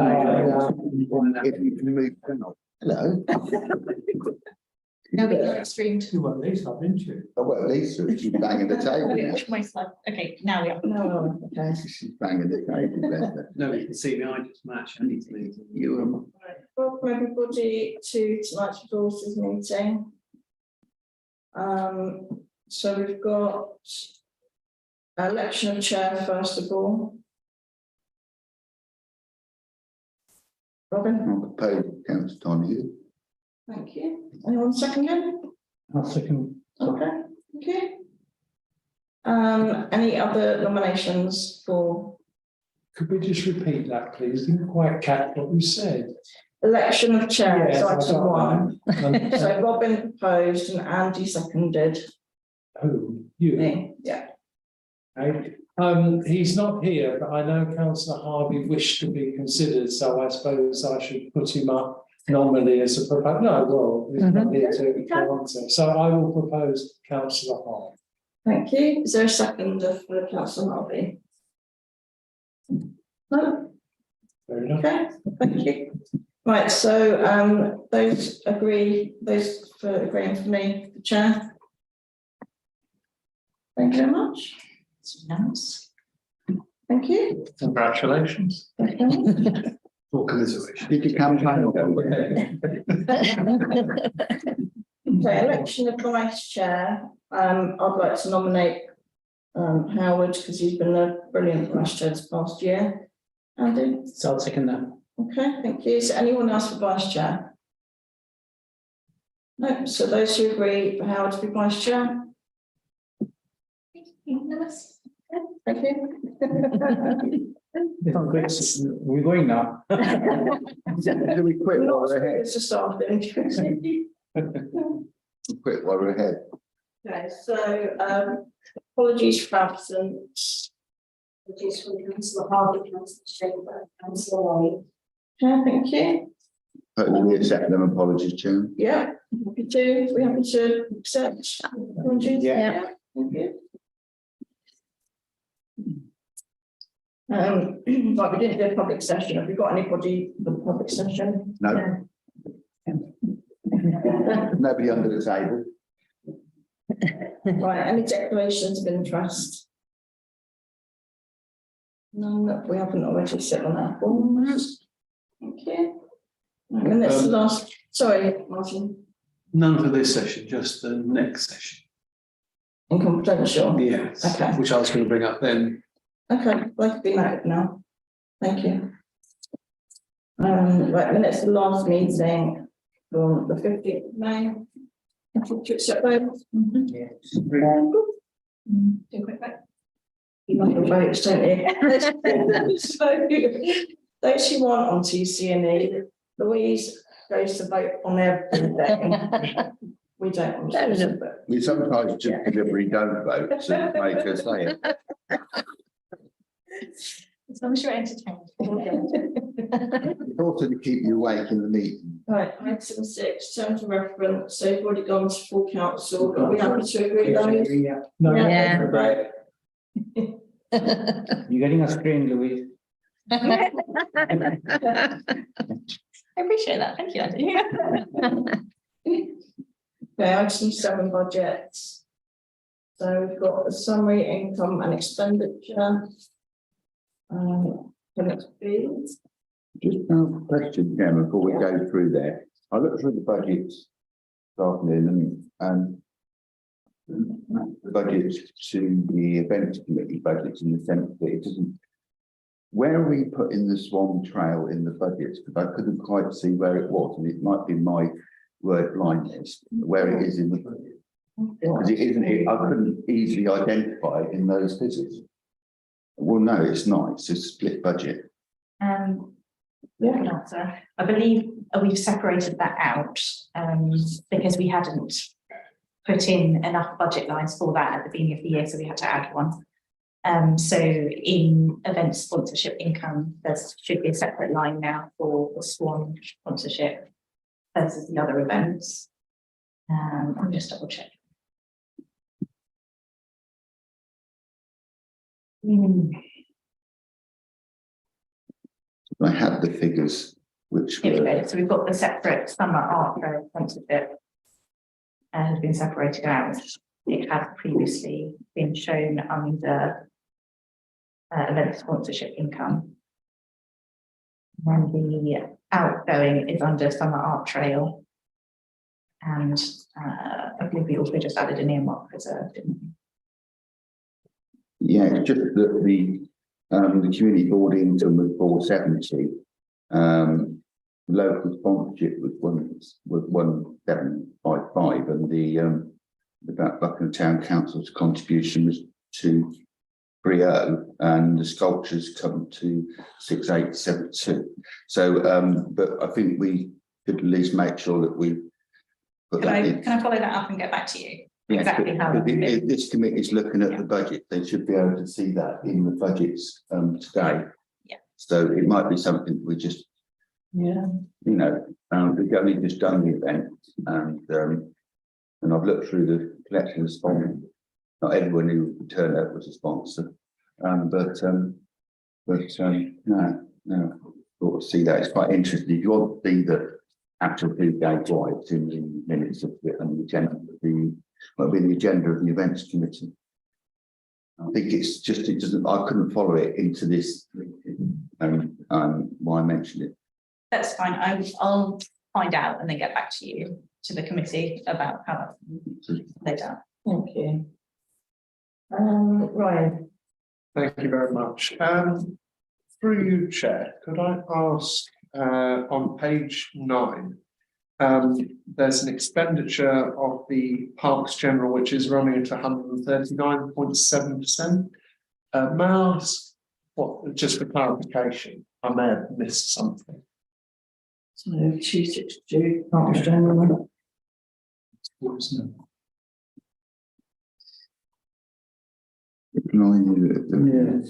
If you can move down. Hello. No, but you're extreme. You were Lisa, didn't you? Oh, well, Lisa, she's banging the table now. My slide. Okay, now we are. No, okay. She's banging the table there. No, you can see me, I just match, I need to leave. You, Welcome everybody to tonight's resources meeting. So we've got election of chair first of all. Robin, I'm proposing Councillor Donahue. thank you. Anyone seconding? I'll second. Okay, thank you. Any other nominations for Could we just repeat that, please? Didn't quite catch what you said. election of chair? Yes, So I item got one. that. So Robin proposed and Andy seconded. Who? You? Me, yeah. Okay. He's not here, but I know Councillor Harvey wished to be considered, so I suppose I should put him up nominally as a proposal. No, well, he's not here to answer. So I will propose Councillor Harvey. Thank you. Is there a seconder for Councillor Harvey? No? Fair enough. Okay, thank you. Right, so those for agreeing for me, the chair. Thank you very much. It's nice. Thank you. Congratulations. Thank you. For commiseration. Did you campaign or go? Okay, election of vice chair. I'd like to nominate Howard because he's been a brilliant vice chair this past year. Andy? So I'll second that. Okay, thank you. Is there anyone else for vice chair? No, so those who agree for Howard to be vice chair? Thank you. We're going now. Do we quit while we're ahead? It's just starting. Quit while we're ahead. Okay, so apologies for absence. Apologies from Councillor Harvey, Councillor Chamber, Councillor Lloyd. Yeah, thank you. Hopefully accept them apologies, Chair. Yeah, happy to. We happy to accept apologies. Yeah. Thank you. Right, we didn't do a public session. Have we got anybody for the public session? No. Nobody under the table. Right, any declarations of interest? None, we haven't already set on that form. Thank you. Right, and that's the last, sorry, Martin, None for this session, just the next session. in confidential. Yes. Okay. Which I was going to bring up then. Okay, like to be noted now. Thank you. Right, and it's the last meeting from the 15th of May. To accept votes. Yes. Do a quick vote. You like your votes, don't you? So, those who want on TCNE, Louise goes to vote on everything. We don't want to vote. We sometimes just deliberately don't vote to make us say it. As long as you're entertained. It's also to keep you awake in the meeting. Right, item 6, terms of reference. So you've already gone to full council. Are we happy to agree those? No. Yeah. Right. You're getting a screen, Louise. I appreciate that. Thank you, Andy. Okay, item 7, budgets. So we've got a summary, income and expenditure. Fees. Just a question, Chairman, before we go through there. I looked through the budgets this afternoon and the budgets to the events committee budgets in the sense that it doesn't. Where are we putting the Swan Trail in the budgets? Because I couldn't quite see where it was, and it might be my word blindness where it is in the budget. Because it isn't. I couldn't easily identify it in those figures. Well, no, it's not. It's a split budget. Yeah, answer. I believe we've separated that out because we hadn't put in enough budget lines for that at the beginning of the year, so we had to add one. So in event sponsorship income, there should be a separate line now for the Swan sponsorship versus the other events. I'll just double check. I had the figures, which Here we were, go. So we've got the separate summer art fair sponsorship has been separated out. It had previously been shown under event sponsorship income. And the outgoing is under summer art trail. And I believe we also just added an earmark reserve, didn't we? yeah, it's just that the community board income was 470. Local sponsorship was 1755, and the Buckingham Town Council's contribution was 230, and the sculptures come to 6872. So, but I think we could at least make sure that we put that in. Can I follow that up and get back to you? Yeah, Exactly how. if this committee is looking at the budget, they should be able to see that in the budgets today. Yeah. So it might be something we just, Yeah. you know, we've only just done the event, and I've looked through the collection of sponsors. Not everyone who turned up was a sponsor, but no, thought to see that. It's quite interesting. If you want to see the actual food day why it's in the minutes of it and the agenda of the agenda of the events committee. I think it's just, it doesn't, I couldn't follow it into this, why I mentioned it. That's fine. I'll find out and then get back to you, to the committee, about how that's laid out. Thank you. Ryan. Thank you very much. Through you, Chair, could I ask on page 9, there's an expenditure of the Parks General, which is running at 139.7%. May I ask what, just for clarification, I may have missed something. So 262, Parks General. Yeah,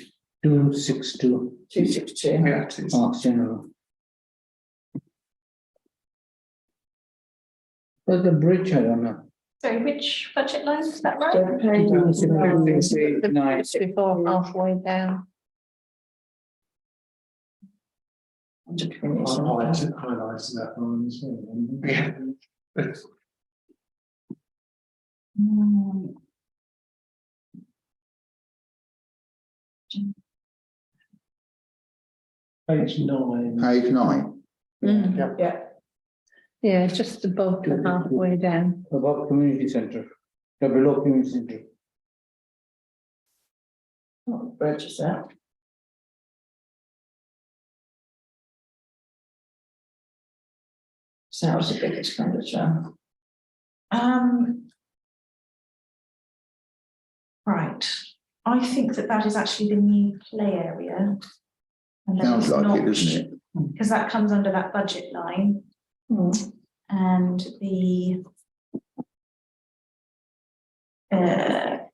262, 262. Yeah, it is. Parks General. But the bridge, I don't know. So which budget line is that, right? So page 9. Before halfway down. Highlighted that one as well. Yeah. Page 9. Page 9. Yeah. Yeah, just above the halfway down. Above community centre, below community centre. Oh, bridge is that? So that was a big expenditure. Right. I think that is actually the new play area. And that Sounds is like not, it, doesn't it? because that comes under that budget line. And the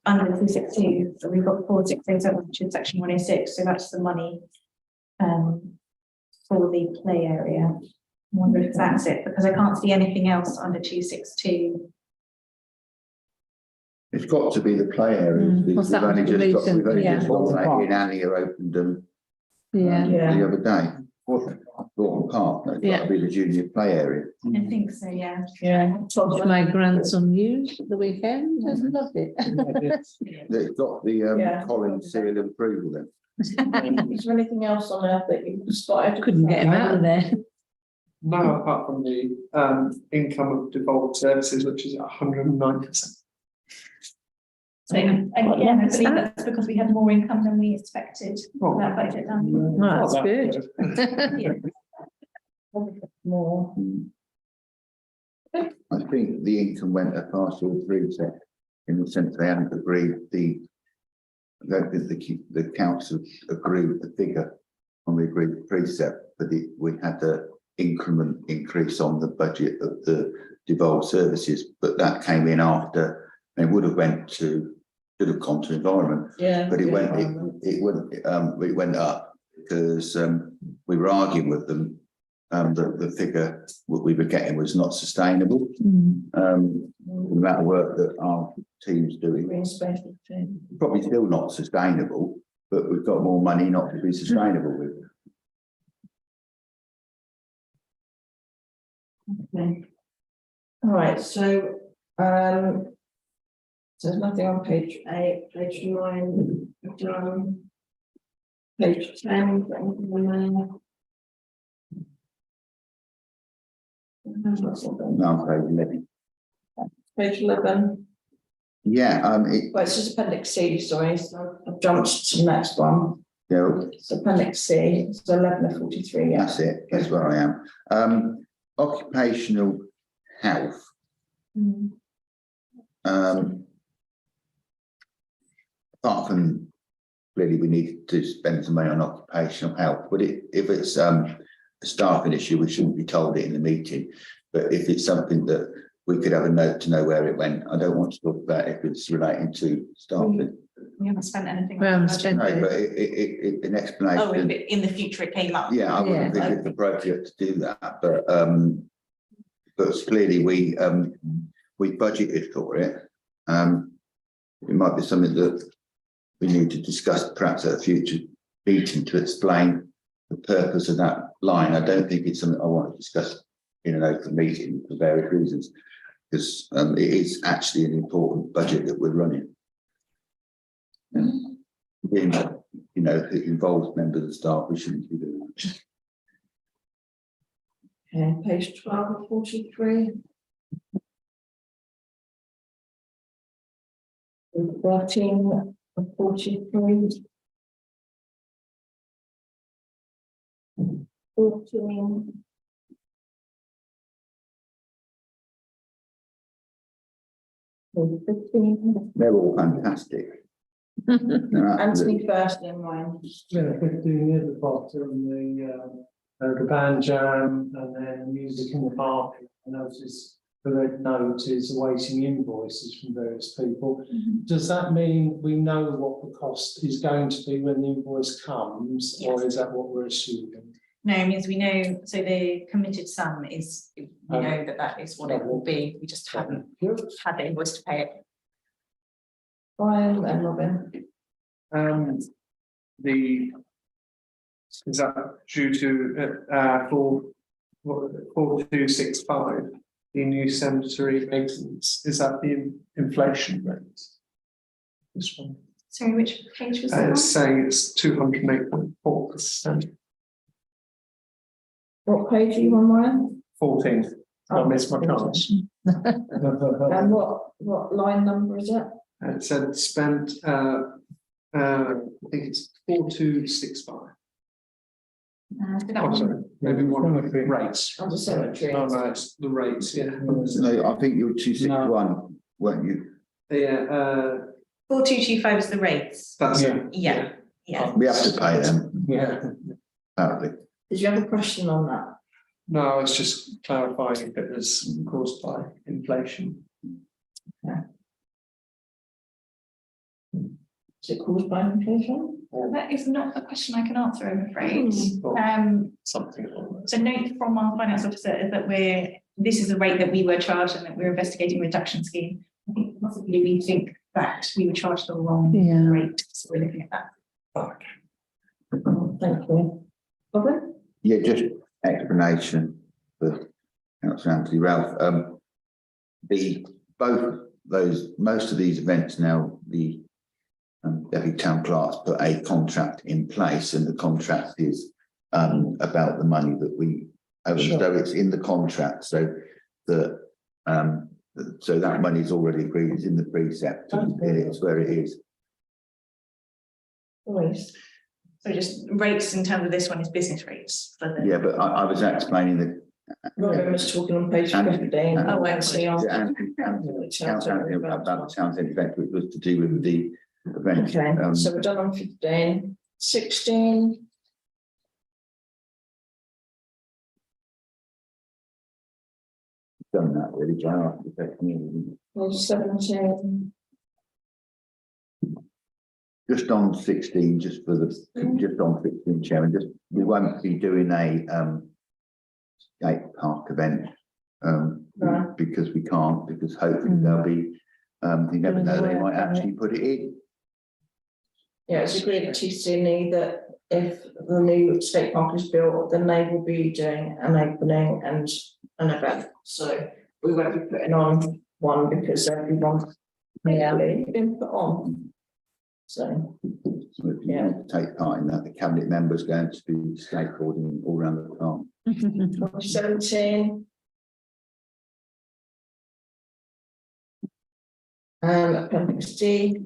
under 262, so we've got 4687, which is section 106, so that's the money for the play area. I wonder if that's it, because I can't see anything else under 262. It's got to be the play area. What's that We've only just recent? got Yeah. in Annie opened them Yeah, the other day. Thornton Park, that's got Yeah. to be the junior play area. I think so, yeah. Yeah. which my grandson used at the weekend and loved it. It's got the Yeah. Collins seal of approval then. Is there anything else on there that you spotted? Couldn't get him out of there. No, apart from the income of devolved services, which is at 109%. So again, I believe that's because we had more income than we expected for that budget done. Well, that's good. More. I think the income went a partial reset in the sense they hadn't agreed the council agreed with the figure on the agreed precept, but we had the increment increase on the budget of the devolved services, but that came in after they should have gone to environment. Yeah. But it went up because we were arguing with them that the figure what we were getting was not sustainable. The amount of work that our team's doing, Green space. probably still not sustainable, but we've got more money not to be sustainable with. Okay. All right, so, so there's nothing on page 8, page 9, done. Page 10, got anything on there? No, page 11. Page 11, Yeah, well, it's just appendix C, sorry, so I've jumped to the next one. It's appendix C, it's 11 of 43, yeah. that's it, that's where I am. Occupational health. Apart from, clearly we need to spend some money on occupational health, but if it's a staffing issue, we shouldn't be told it in the meeting. But if it's something that we could have a note to know where it went, I don't want to talk about if it's relating to staffing. We haven't spent anything. We on haven't the spent budget. No, but an explanation. Oh, if in the future it came up. Yeah, I wouldn't Yeah. think it's appropriate to do that, but clearly we budgeted for it. It might be something that we need to discuss perhaps at a future meeting to explain the purpose of that line. I don't think it's something I want to discuss in an open meeting for various reasons, because it is actually an important budget that we're running. Being, you know, it involves members of staff, we shouldn't be doing that. Okay, page 12 of 43. 13 of 43. 14. and 15. They're all fantastic. They're absolutely- Anthony first in mine. Yeah, 15 at the bottom, the band jam, and then music in the park. I noticed the red note is awaiting invoices from various people. Does that mean we know what the cost is going to be when the invoice comes, or is that what we're assuming? No, it means we know, so the committed sum is, we know that is what it will be, we just haven't had the invoice to pay it. Brian and Robin. Is that due to, for, 4265, the new cemetery maintenance, is that the inflation rate? This one, Sorry, which page was that on? it's saying it's 208.4%. What page are you on, Ryan? 14th, I missed my chance. And what line number is it? It said spent, I think it's 4265. For that Oh, one. sorry, maybe one of the Cemetery. rates. On the cemetery. Oh, no, it's the rates, yeah. No, I think you were 261, weren't you? Yeah, 4225 is the rates. that's it. Yeah, yeah. We have to pay them, Yeah. apparently. Did you have a question on that? No, I was just clarifying if it was caused by inflation. Is it caused by inflation? That is not a question I can answer, I'm afraid. Or something along those. So note from our finance officer is that this is the rate that we were charged and that we're investigating a reduction scheme. I think possibly we think that we were charged the wrong Yeah. rate, so we're looking at that. Thank you. Robin? Yeah, just explanation for Councillor Anthony Ralph. Most of these events now, the Deputy Town Clerk's put a contract in place, and the contract is about the money that we owe. Sure. So it's in the contract, so that money is already agreed, it's in the precept, and it's where it is. Louise? So just rates in terms of this one is business rates for the. Yeah, but I was explaining the. Robin was talking on page 15. Oh, actually, About the Townsend event, which was to do with the event. Okay, so we're done on 15. 16. Done that really, John. Page 17. Just on 16, just on 16, Chairman, we won't be doing a skate park event. Right. Because we can't, because hopefully there'll be, you never know, they might actually put it in. Yeah, it's agreed at TCNE that if the new skate park is built, then they will be doing an opening and an event, so we won't be putting on one because everyone's clearly been put on. So, So if you want to take part in that, the cabinet members going to be skateboarding all around the farm. 2017. Appendix D.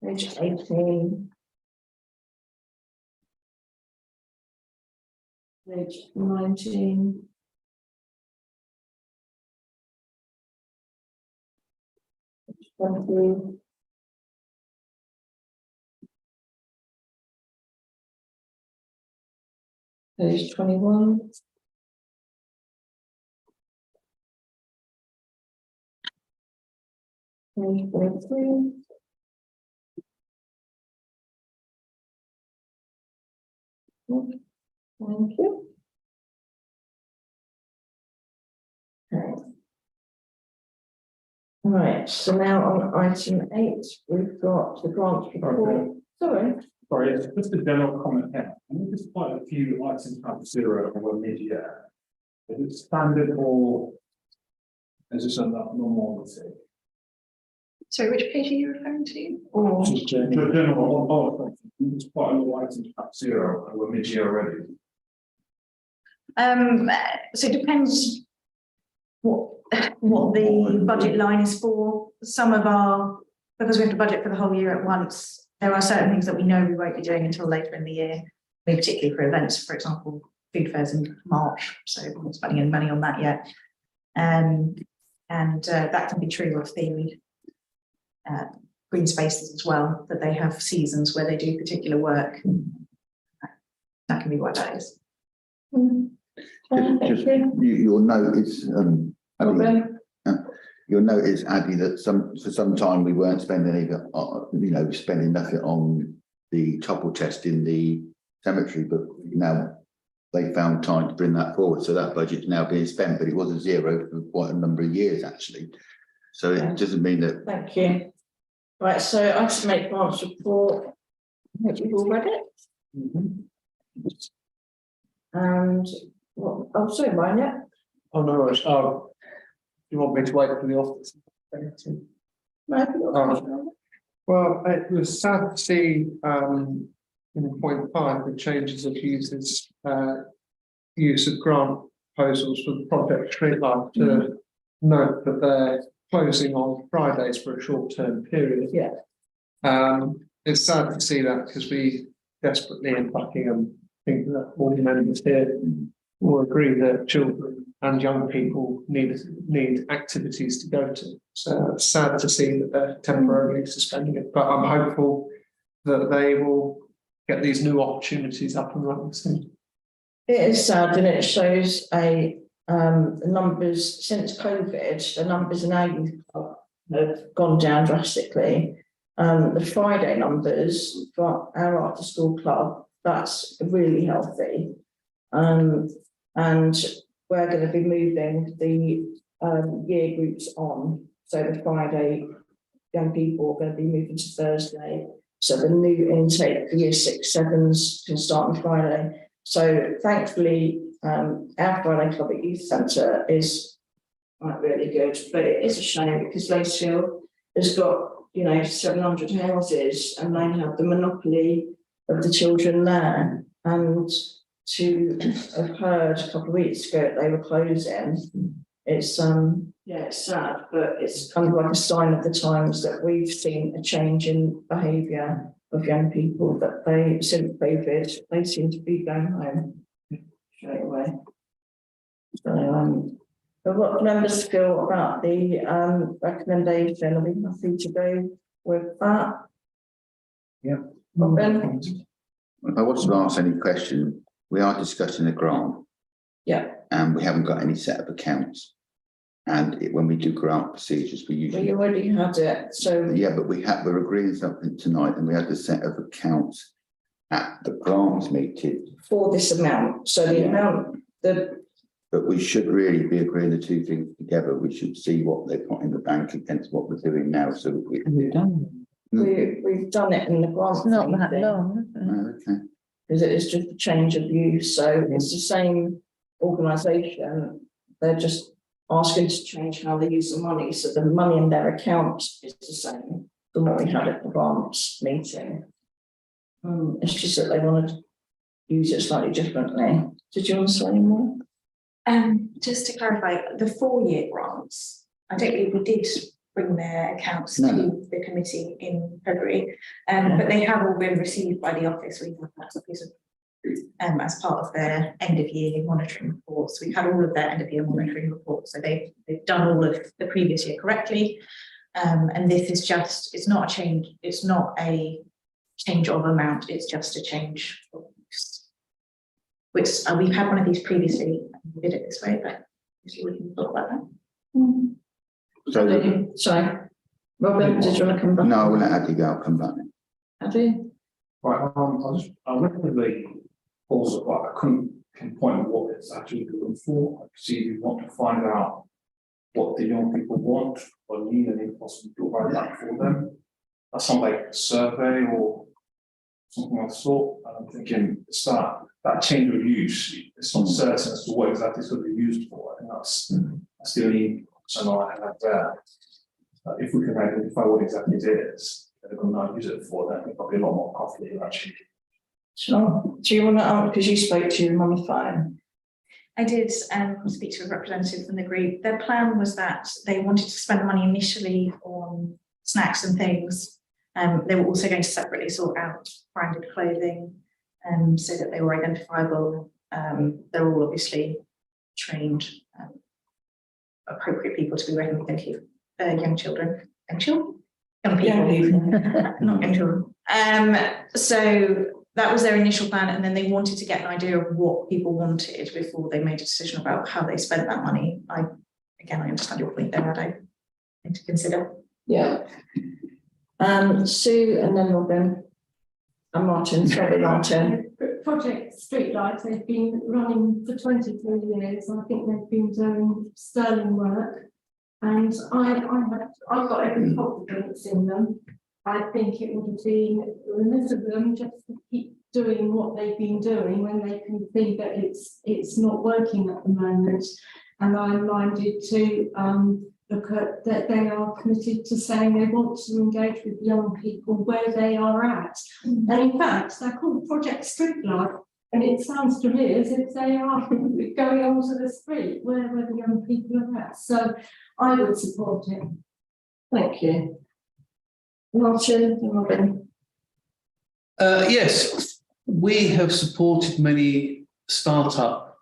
Page 18. Page 19. Page 20. Page 21. Page 23. Thank you. Okay. Right, so now on item 8, we've got the grants report. Sorry. Sorry, it's just a general comment here. I think there's quite a few items at 0 or mid-year. Is it standard or is this a normality? So which page are you referring to? Or Just general, there's quite a lot of items at 0 or mid-year already. So it depends what the budget line is for. Some of our, because we have to budget for the whole year at once, there are certain things that we know we won't be doing until later in the year, particularly for events, for example, food fairs in March, so we're not spending any money on that yet. And that can be true of the green spaces as well, that they have seasons where they do particular work. That can be what that is. You'll notice, you'll notice, Addy, that for some time we weren't spending even, spending nothing on the topple test in the cemetery, but now they found time to bring that forward. So that budget's now being spent, but it was a 0 for quite a number of years actually. So it doesn't mean that. thank you. Right, so I have to make grants report. I hope you've all read it. And well, oh, sorry, mine yet. Oh, no worries. Oh, you want me to wait for the office? No, Well, it was sad to see in point 5 the changes of uses use of grant proposals for the project Streetlight to note that they're closing on Fridays for a short-term period. Yeah. It's sad to see that because we desperately in Buckingham think that all the members here will agree that children and young people need activities to go to. So it's sad to see that they're temporarily suspending it, but I'm hopeful that they will get these new opportunities up and running soon. it is sad, and it shows the numbers since COVID. The numbers in our youth club have gone down drastically. The Friday numbers for our after school club, that's really healthy. And we're going to be moving the year groups on. So the Friday young people are going to be moving to Thursday. So the new intake for year 6, 7s can start on Friday. So thankfully, our Friday club at Youth Centre is really good, but it is a shame because Lacefield has got 700 houses and they have the monopoly of the children there. And to have heard a couple of weeks ago that they were closing, it's it's sad, but it's kind of like a sign of the times that we've seen a change in behaviour of young people, that they, since COVID, they seem to be going home straight away. So but what do members feel about the recommendation? Are we happy to go with that? Yeah. Robin? If I was to ask any question, we are discussing a grant. Yeah. And we haven't got any set of accounts. And when we do grant procedures, we Well, usually. you already had it, so. Yeah, but we're agreeing something tonight and we had a set of accounts at the grants meeting. For this amount, so the amount that. But we should really be agreeing the two things together. We should see what they've got in the bank against what we're doing now, so that we. We've done. We've done it in the grant. It's not that thing. long. Oh, okay. Because it is just a change of use, so it's the same organisation, they're just asking to change how they use the money, so the money in their account is the same than what we had at the grants meeting. It's just that they want to use it slightly differently. Did you want to say any more? Just to clarify, the 4-year grants, I don't believe we did bring their accounts No. to the committee in February, but they have all been received by the office. We've had copies of as part of their end of year monitoring reports. We've had all of their end of year monitoring reports, so they've done all of the previous year correctly. And this is just, it's not a change, it's not a change of amount, it's just a change of use. Which we've had one of these previously, we did it this way, but we can talk about that. So, Sorry, Robin, did you want to come back? no, I will let Addy go, I'll come back. Addy? Right, I went to the also, but I couldn't pinpoint what it's actually looking for. I see we want to find out what the young people want or need, and if possible, provide that for them. That's something like a survey or something of the sort. And I'm thinking it's that change of use. It's not certain as to what exactly it's going to be used for. I think that's the only concern I have there. If we can identify what exactly it is that they're going to use it for, then we're probably a lot more confident actually. Sure. Do you want to, because you spoke to him on the phone? I did speak to a representative from the group. Their plan was that they wanted to spend the money initially on snacks and things. They were also going to separately sort out branded clothing so that they were identifiable. They're all obviously trained, appropriate people to be working with young children. Young people, not young children. So that was their initial plan, and then they wanted to get an idea of what people wanted before they made a decision about how they spent that money. I understand your point there, I need to consider. Yeah. Sue and then Robin and Martin. Sorry, Martin. Project Streetlights, they've been running for 23 years. I think they've been doing sterling work, and I've got every confidence in them. I think it would have been remiss of them just to keep doing what they've been doing when they can see that it's not working at the moment. And I'm minded to look at that they are committed to saying they want to engage with young people where they are at. And in fact, they're called Project Streetlight. And it sounds to me as if they are going onto the street where the young people are at. So I would support it. Thank you. Martin and Robin. Yes, we have supported many startup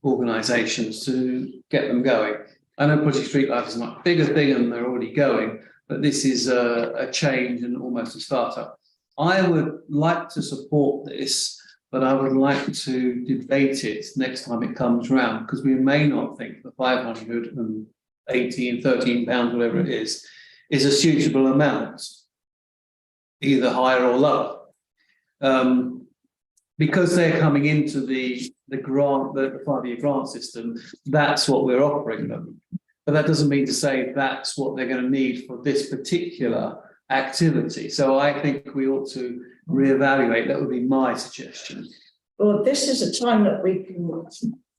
organisations to get them going. I know Project Streetlight is much bigger and they're already going, but this is a change and almost a startup. I would like to support this, but I would like to debate it next time it comes round, because we may not think the £513, whatever it is a suitable amount, either higher or lower. Because they're coming into the grant, the 5-year grant system, that's what we're offering them. But that doesn't mean to say that's what they're going to need for this particular activity. So I think we ought to reevaluate. That would be my suggestion. Well, this is a time that we can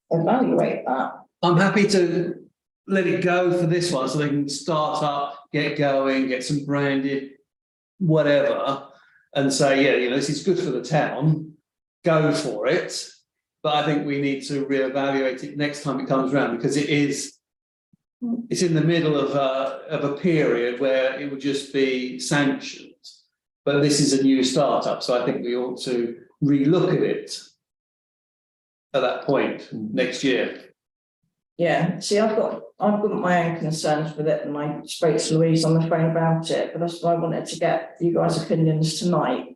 evaluate that. I'm happy to let it go for this one so they can start up, get going, get some branded, whatever, and say, yeah, this is good for the town, go for it. But I think we need to reevaluate it next time it comes around, because it's in the middle of a period where it would just be sanctioned. But this is a new startup, so I think we ought to relook at it at that point next year. Yeah, see, I've got my own concerns with it, and I spoke to Louise on the phone about it, but that's why I wanted to get you guys' opinions tonight,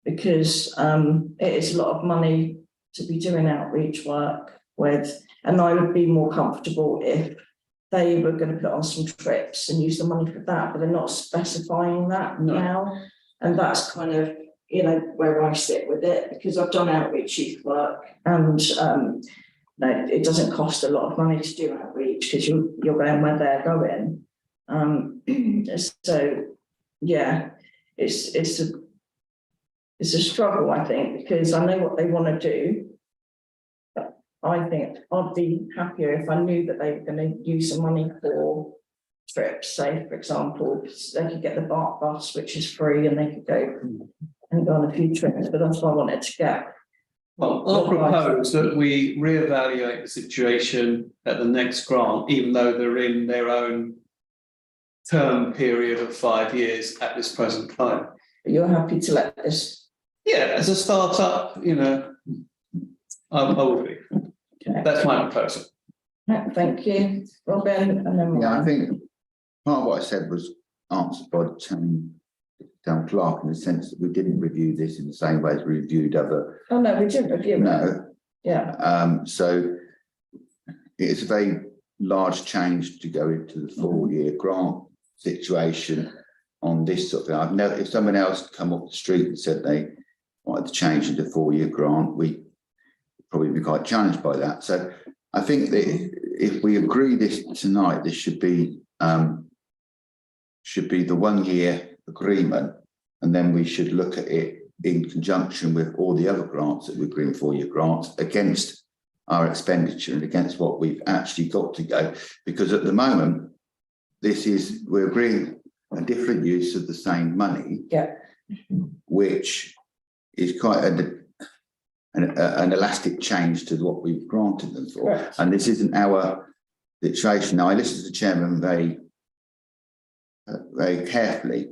because it is a lot of money to be doing outreach work with, and I would be more comfortable if they were going to put on some trips and use the money for that, but they're not specifying that now, and that's kind of where I sit with it, because I've done outreach youth work, and no, it doesn't cost a lot of money to do outreach because you're going where they're going. So yeah, it's a struggle, I think, because I know what they want to do, but I think I'd be happier if I knew that they were going to use some money for trips, say, for example, they could get the BART bus, which is free, and they could go and go on a few trips, but that's what I wanted to get. I'll propose that we reevaluate the situation at the next grant, even though they're in their own term period of 5 years at this present time. You're happy to let this? Yeah, as a start-up, you know, I would be. Okay. That's my proposal. Thank you, Robin, and then. Yeah, I think part of what I said was answered by the town clerk, in the sense that we didn't review this in the same way as we reviewed other. Oh, no, we didn't review it. No. Yeah. So it's a very large change to go into the 4-year grant situation on this sort of thing. I've never, if someone else come off the street and said they wanted to change into 4-year grant, we probably be quite challenged by that. So I think that if we agree this tonight, this should be the 1-year agreement, and then we should look at it in conjunction with all the other grants that we agree in 4-year grants against our expenditure and against what we've actually got to go. Because at the moment, we're agreeing a different use of the same money, which is quite an elastic change to what we've granted them for. Correct. And this isn't our situation. Now, I listened to the chairman very carefully.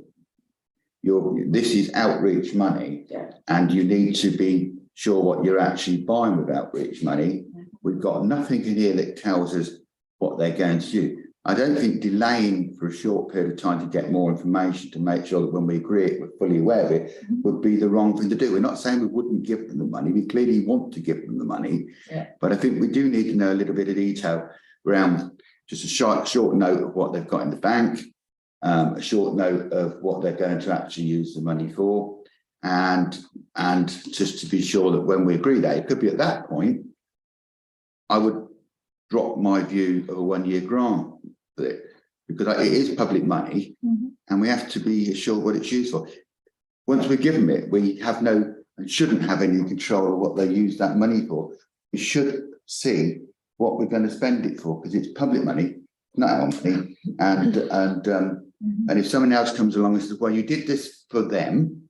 This is outreach money, and you need to be sure what you're actually buying with outreach money. We've got nothing in here that tells us what they're going to do. I don't think delaying for a short period of time to get more information to make sure that when we agree it, we're fully aware of it, would be the wrong thing to do. We're not saying we wouldn't give them the money. We clearly want to give them the money, but I think we do need to know a little bit of detail around just a short note of what they've got in the bank, a short note of what they're going to actually use the money for, and just to be sure that when we agree that, it could be at that point, I would drop my view of a 1-year grant for it, because it is public money, and we have to be assured what it's used for. Once we give them it, we have no and shouldn't have any control of what they use that money for. We should see what we're going to spend it for, because it's public money, not our money. And if someone else comes along and says, well, you did this for them,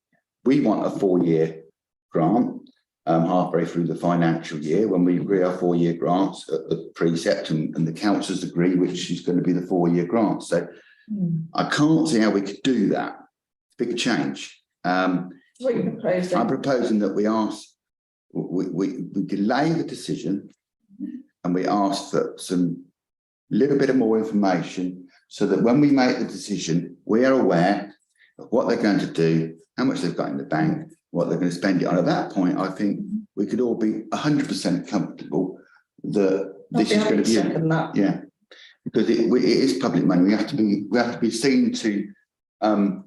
we want a 4-year grant halfway through the financial year, when we agree our 4-year grants at the precept and the councillors agree which is going to be the 4-year grant. So I can't see how we could do that. It's a big change. What are you proposing? I'm proposing that we delay the decision, and we ask for some little bit of more information, so that when we make the decision, we are aware of what they're going to do, how much they've got in the bank, what they're going to spend it on. At that point, I think we could all be 100% comfortable that this is going to be, because it is public money. We have to be seen to do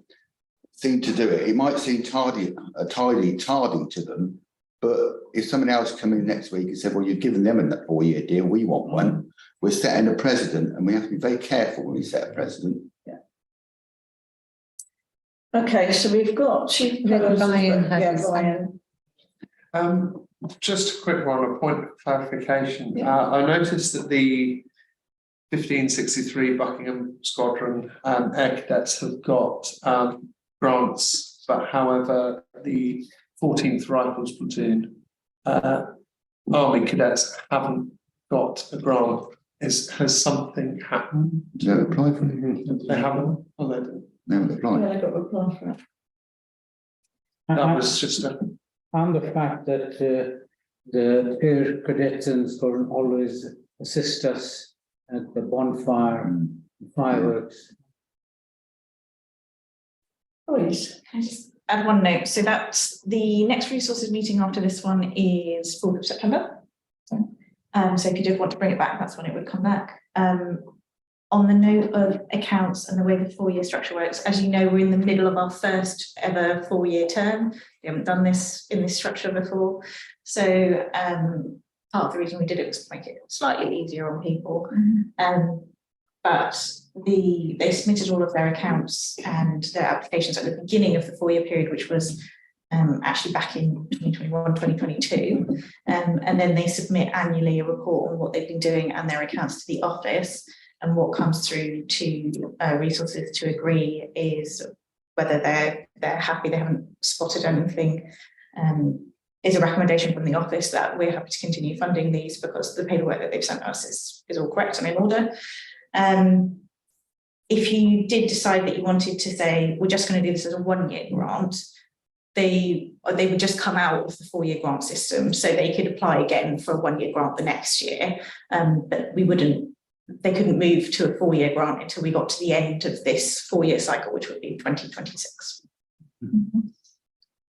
it. It might seem tardy to them, but if someone else come in next week and said, well, you've given them a 4-year deal, we want one, we're setting a precedent, and we have to be very careful when we set a precedent. Okay, so we've got Chief Ryan. Just a quick one, a point of clarification. I noticed that the 1563 Buckingham Squadron Air Cadets have got grants, but however, the 14th Rifles Platoon Army Cadets haven't got a grant. Has something happened? They haven't applied for it. They haven't? Oh, they didn't. They haven't applied. I got a reply for it. That was just a... And the fact that the air cadets and squadron always assist us at the bonfire, fireworks. Please. Can I just add one note? So that's the next resources meeting after this one is 4th of September. So if you did want to bring it back, that's when it would come back. On the note of accounts and the way the 4-year structure works, as you know, we're in the middle of our first ever 4-year term. We haven't done this in this structure before. So part of the reason we did it was to make it slightly easier on people. But they submitted all of their accounts and their applications at the beginning of the 4-year period, which was actually back in 2021, 2022. And then they submit annually a report on what they've been doing and their accounts to the office. And what comes through to resources to agree is whether they're happy, they haven't spotted anything. Is a recommendation from the office that we're happy to continue funding these because the paperwork that they've sent us is all correct and in order. If you did decide that you wanted to say, we're just going to do this as a 1-year grant, they would just come out of the 4-year grant system, so they could apply again for a 1-year grant the next year. But they couldn't move to a 4-year grant until we got to the end of this 4-year cycle, which would be 2026.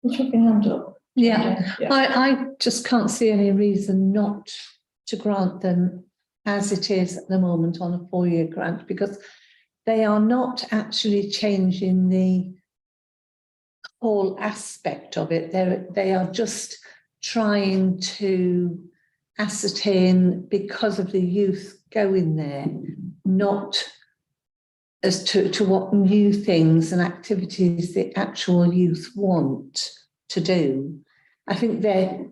Put your hand up. Yeah, I just can't see any reason not to grant them as it is at the moment on a 4-year grant, because they are not actually changing the whole aspect of it. They are just trying to ascertain, because of the youth going there, not as to what new things and activities the actual youth want to do. I think their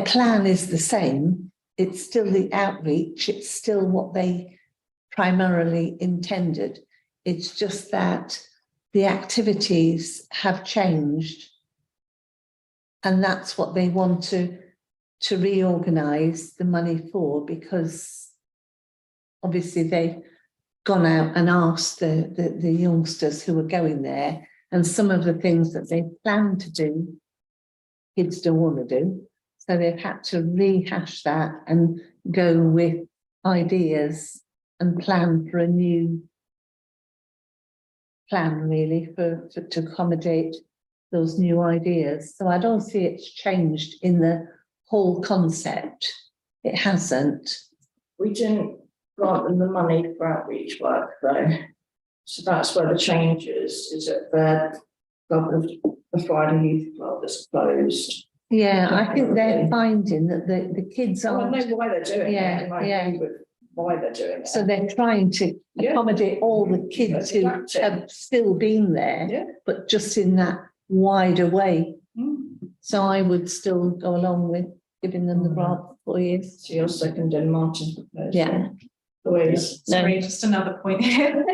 plan is the same. It's still the outreach. It's still what they primarily intended. It's just that the activities have changed, and that's what they want to reorganise the money for, because obviously they've gone out and asked the youngsters who are going there, and some of the things that they plan to do, kids don't want to do. So they've had to rehash that and go with ideas and plan for a new plan, really, to accommodate those new ideas. So I don't see it's changed in the whole concept. It hasn't. We didn't grant them the money for outreach work though. So that's where the change is at the Friday Youth Club that's closed. Yeah, I think they're finding that the kids I aren't. know why they're doing Yeah, it, and I yeah. agree with why they're doing it. So they're trying to Yeah. accommodate all the kids who Adapting. have still been there, Yeah. but just in that wider way. Mm. So I would still go along with giving them the grant for 4 years. So you're seconding Martin's proposal. Yeah. Louise. Sorry, just another point here.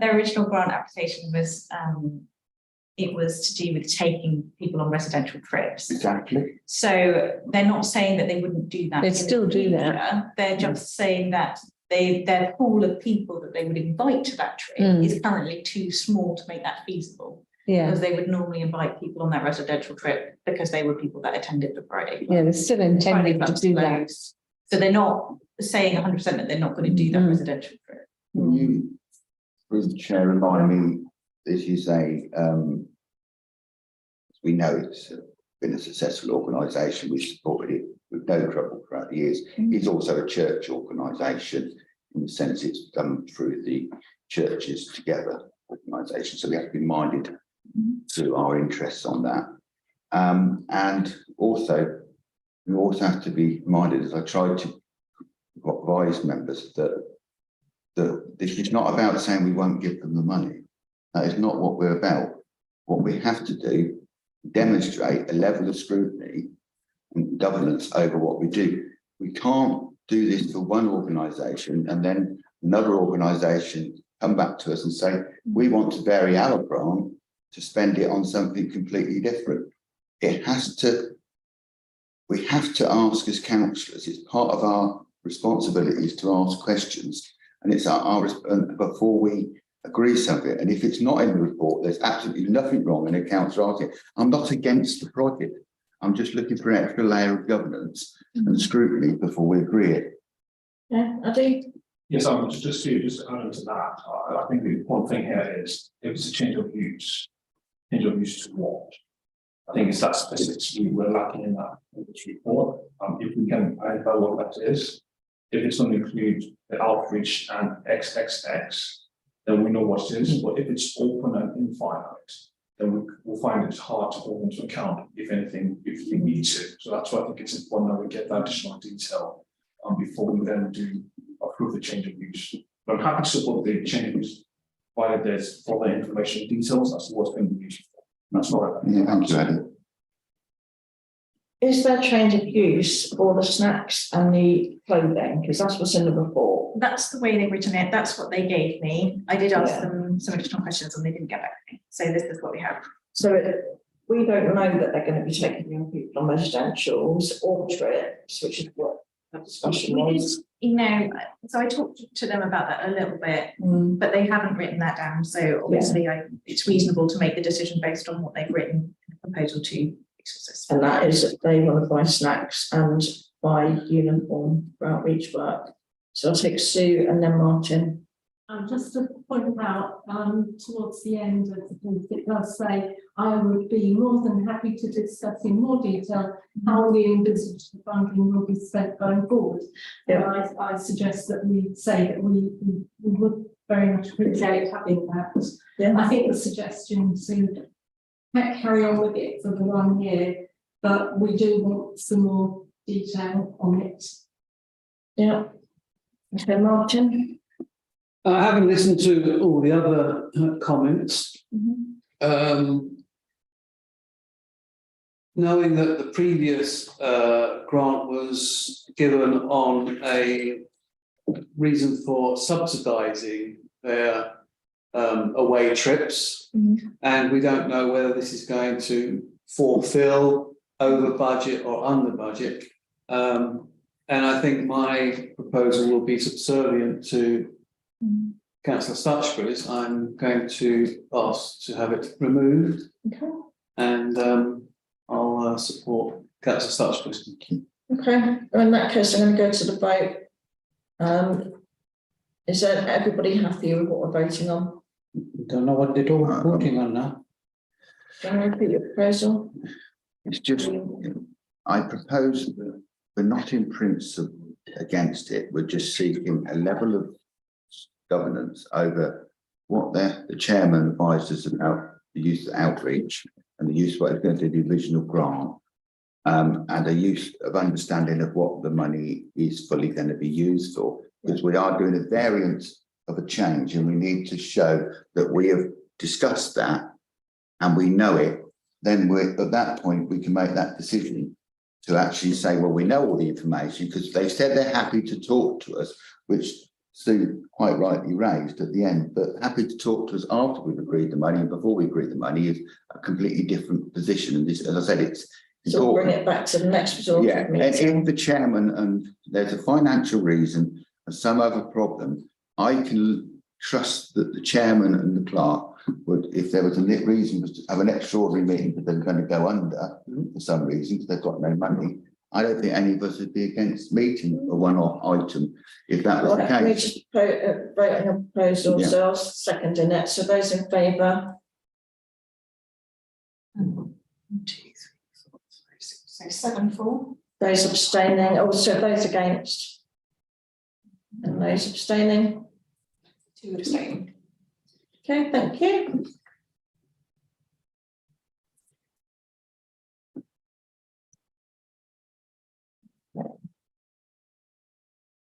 Their original grant application was, it was to do with taking people on residential trips. Exactly. So they're not saying that they wouldn't do that. They'd in the still do that. future. They're just saying that their pool of people that they would invite to that trip is currently too small to make that feasible. Yeah, Because they would normally invite people on that residential trip because they were people that attended the Friday. yeah, they're still Friday intending to club's do that. closed. So they're not saying 100% that they're not going to do that residential trip. Can you, through the chair, remind me, this is we know it's been a successful organisation, we've supported it with no trouble throughout the years. It's also a church organisation, in the sense it's done through the churches together organisation, so we have to be minded to our interests on that. And also, we also have to be minded, as I tried to advise members, that this is not about saying we won't give them the money. That is not what we're about. What we have to do, demonstrate a level of scrutiny and governance over what we do. We can't do this for one organisation and then another organisation come back to us and say, we want to vary our grant to spend it on something completely different. We have to ask as councillors, it's part of our responsibilities to ask questions, and it's our before we agree something. And if it's not in the report, there's absolutely nothing wrong, and a councillor asking, I'm not against the project, I'm just looking for an extra layer of governance and scrutiny before we agree it. Yeah, I do. Yes, I'm just to add to that, I think the important thing here is if it's a change of use to what? I think it's that specificity we're lacking in this report. If we can identify what that is, if it's going to include the outreach and XXX, then we know what it is. But if it's open and infinite, then we'll find it hard to hold into account, if anything, if we need to. So that's why I think it's important that we get that additional detail before we then do approve the change of use. But I'm happy to support the change of use, provided there's further information details as to what's going to be used for. That's not. Yeah, thank you, Eddie. Is there change of use for the snacks and the clothing? Because that's what's in the report. That's the way they've written it. That's what they gave me. I did ask Yeah. them some additional questions and they didn't get back to me. So this is what we have. So we don't know that they're going to be taking young people on residentials or trips, which is what the discussion We did, was. you know, so I talked to them about that a little bit, Mm. but they haven't written that down. So obviously it's reasonable to make the decision based on what they've written in the proposal to. And that is that they want to buy snacks and buy uniform for outreach work. So I'll take Sue and then Martin. Just to point out, towards the end of the piece, it does say, I would be more than happy to discuss in more detail how we envisage the funding will be spent going forward. Yeah. And I suggest that we say that we would very much appreciate having that. Yeah. I think the suggestion to carry on with it for the 1 year, but we do want some more detail on it. Yeah. Okay, Martin. I haven't listened to all the other comments. Knowing that the previous grant was given on a reason for subsidising their away trips, and we don't know whether this is going to fulfil over budget or under budget. And I think my proposal will be subservient to Councillor Stutchbury's. I'm going to ask to have it removed. Okay. And I'll support Councillor Stutchbury's. Okay, in that case, I'm going to go to the vote. Is there everybody happy with what we're voting on? Don't know what they're voting on now. Can I repeat your proposal? It's just, I propose that we're not in principle against it, we're just seeking a level of governance over what the chairman advised us about the youth outreach and the use what is going to do the original grant, and a use of understanding of what the money is fully going to be used for, because we are doing a variance of a change and we need to show that we have discussed that and we know it. Then we're at that point we can make that decision to actually say, well, we know all the information, because they said they're happy to talk to us, which Sue quite rightly raised at the end, but happy to talk to us after we've agreed the money and before we agree the money is a completely different position. And this, as I said, it's So we'll bring important. it back to the next resort. Yeah, and if the chairman and there's a financial reason and some other problem, I can trust that the chairman and the clerk would, if there was a reason, was to have an extraordinary meeting because they're going to go under for some reason because they've got no money. I don't think any of us would be against meeting a one-off item if that was the Let me case. just vote on your proposal, Yeah. so I'll second in it. So those in favour? 1, 2, 3, 4, 5, 6, so 7 for. Those abstaining, also those against? And those abstaining? 2 abstaining. Okay, thank you.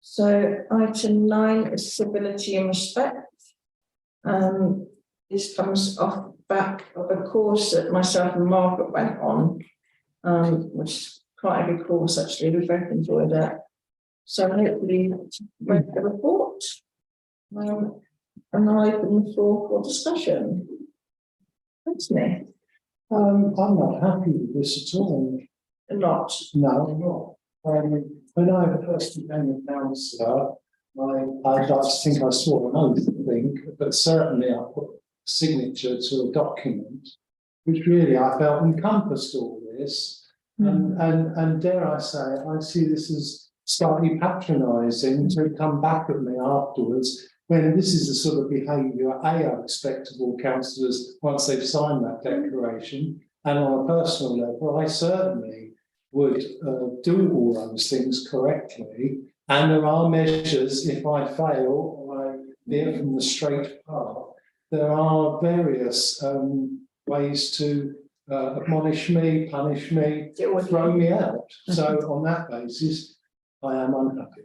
So item 9 is civility and respect. This comes off back of a course that myself and Margaret went on, which is quite a good course actually. We both enjoyed it. So hopefully you read the report. And I'll open the floor for discussion. Thanks, me. I'm not happy with this at all. A lot. No, I'm not. When I first became a councillor, I'd like to think I swore an oath, I think, but certainly I put a signature to a document, which really I felt encompassed all this. And dare I say, I see this as slightly patronising to come back at me afterwards, when this is the sort of behaviour I expect of all councillors once they've signed that declaration. And on a personal level, I certainly would do all those things correctly. And there are measures, if I fail or I veer from the straight path, there are various ways to admonish me, punish me, throw me out. So on that basis, I am unhappy.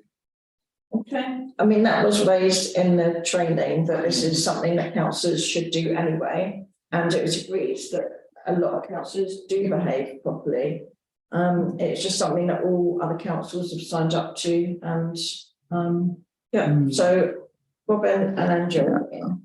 Okay, I mean, that was raised in the training that this is something that councillors should do anyway. And it was agreed that a lot of councillors do behave properly. It's just something that all other councils have signed up to, and so Robin and then Geraldine.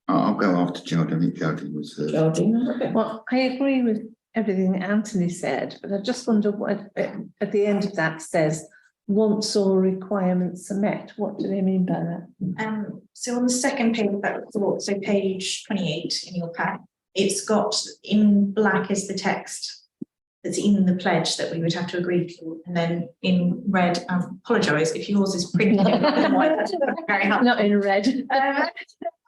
I'll go after Geraldine. I think Geraldine was first. Geraldine, okay. Well, I agree with everything Anthony said, but I just wonder what at the end of that says, once all requirements are met. What do they mean by that? So on the second page of that report, so page 28 in your pack, it's got in black is the text that's in the pledge that we would have to agree to, and then in red, I apologise if yours is printed in white, that's very helpful. Not in red.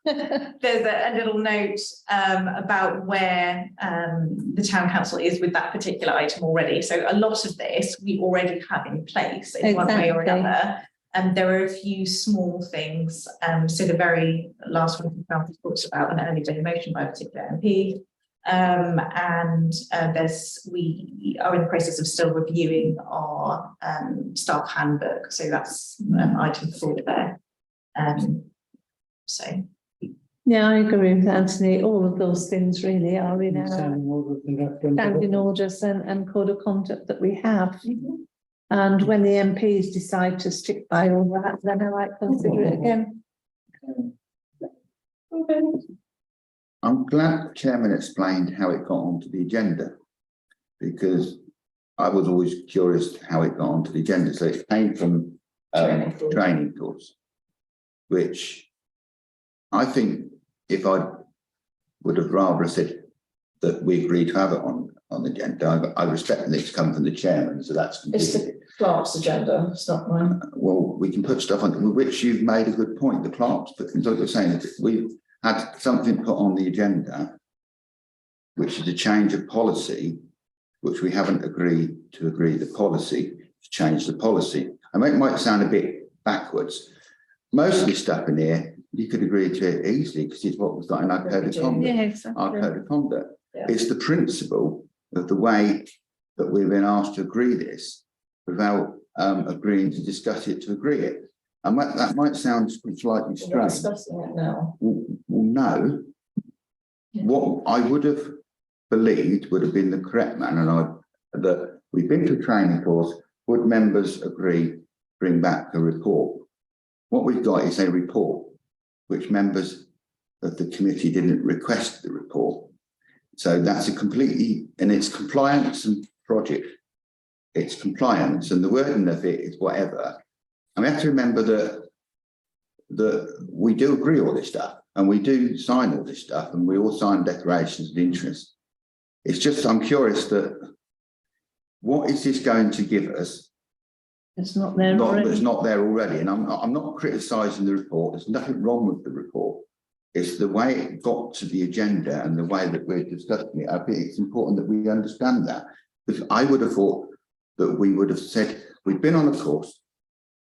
There's a little note about where the town council is with that particular item already. So a lot of this we already have in place in one way or another. And there are a few small things. So the very last one we talked about an early day motion by a particular MP. We are in the process of still reviewing our staff handbook. So that's item 4 there. Yeah, I agree with Anthony. All of those things really are in our standing orders and code of conduct that we have. And when the MPs decide to stick by all that, then I might consider it again. I'm glad the chairman explained how it got onto the agenda, because I was always curious how it got onto the agenda. So it came from training course, which I think if I would have rather said that we agreed to have it on the agenda, I respect that it's come from the chairman, so that's It's the clerk's agenda, it's not mine. well, we can put stuff on, which you've made a good point, the clerks, but like you're saying, we've had something put on the agenda, which is a change of policy, which we haven't agreed to agree the policy, to change the policy. I mean, it might sound a bit backwards. Most of this stuff in here, you could agree to it easily because it's what was got in our code of conduct. Yeah, exactly. Our code of conduct. Yeah. It's the principle of the way that we've been asked to agree this without agreeing to discuss it to agree it. And that might sound slightly We're strange. discussing it now. Well, no. What I would have believed would have been the correct manner, and that we've been to a training course. Would members agree, bring back a report? What we've got is a report, which members of the committee didn't request the report. So that's a completely, and it's compliance and project. It's compliance, and the wording of it is whatever. And we have to remember that we do agree all this stuff, and we do sign all this stuff, and we all sign declarations of interest. It's just, I'm curious that what is this going to give us? It's not there already. It's not there already, and I'm not criticising the report. There's nothing wrong with the report. It's the way it got to the agenda and the way that we're discussing it. I think it's important that we understand that. Because I would have thought that we would have said, we've been on a course.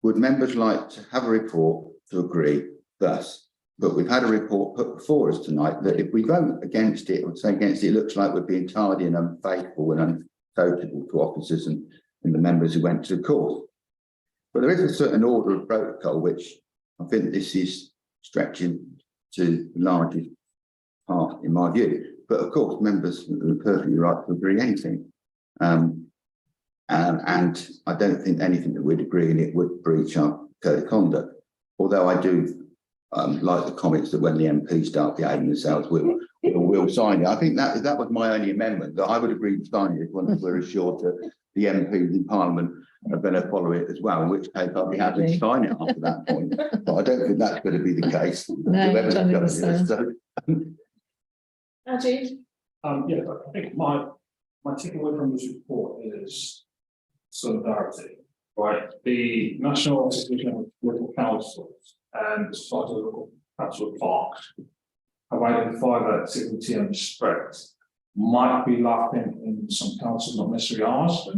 Would members like to have a report to agree thus? But we've had a report put before us tonight that if we vote against it or say against it, it looks like we're being tardy and unfaithful and untotable to officers and the members who went to the course. But there is a certain order of protocol, which I think this is stretching to the largest part, in my view. But of course, members are perfectly right to agree anything. And I don't think anything that we'd agree in it would breach our code of conduct. Although I do like the comments that when the MPs start behaving themselves, we'll sign it. I think that was my only amendment, that I would agree to sign it once we're assured that the MPs in Parliament are going to follow it as well, in which case I'll be happy to sign it after that point. But I don't think that's going to be the case. Andy? Yeah, I think my takeaway from this report is solidarity, right? The National Association of Local Councils and the Society of Local Council Clerks have identified that civility and respect might be lacking in some councils, not necessarily ours.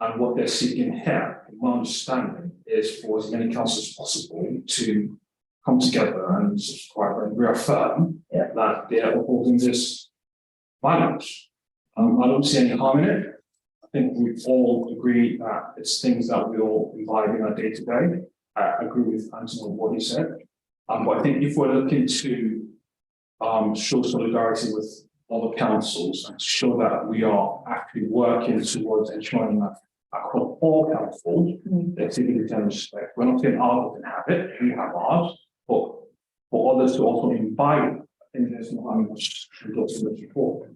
And what they're seeking here, in my understanding, is for as many councils as possible to come together and subscribe and reaffirm that they're upholding this values. I don't see any harm in it. I think we all agree that it's things that we all imbibe in our day to day. I agree with Anthony on what he said. But I think if we're looking to show solidarity with other councils and show that we are actually working towards ensuring that across all councils, there's civility and respect. We're not saying ours can have it, we have ours, but for others to also imbibe it, I think there's not much to support.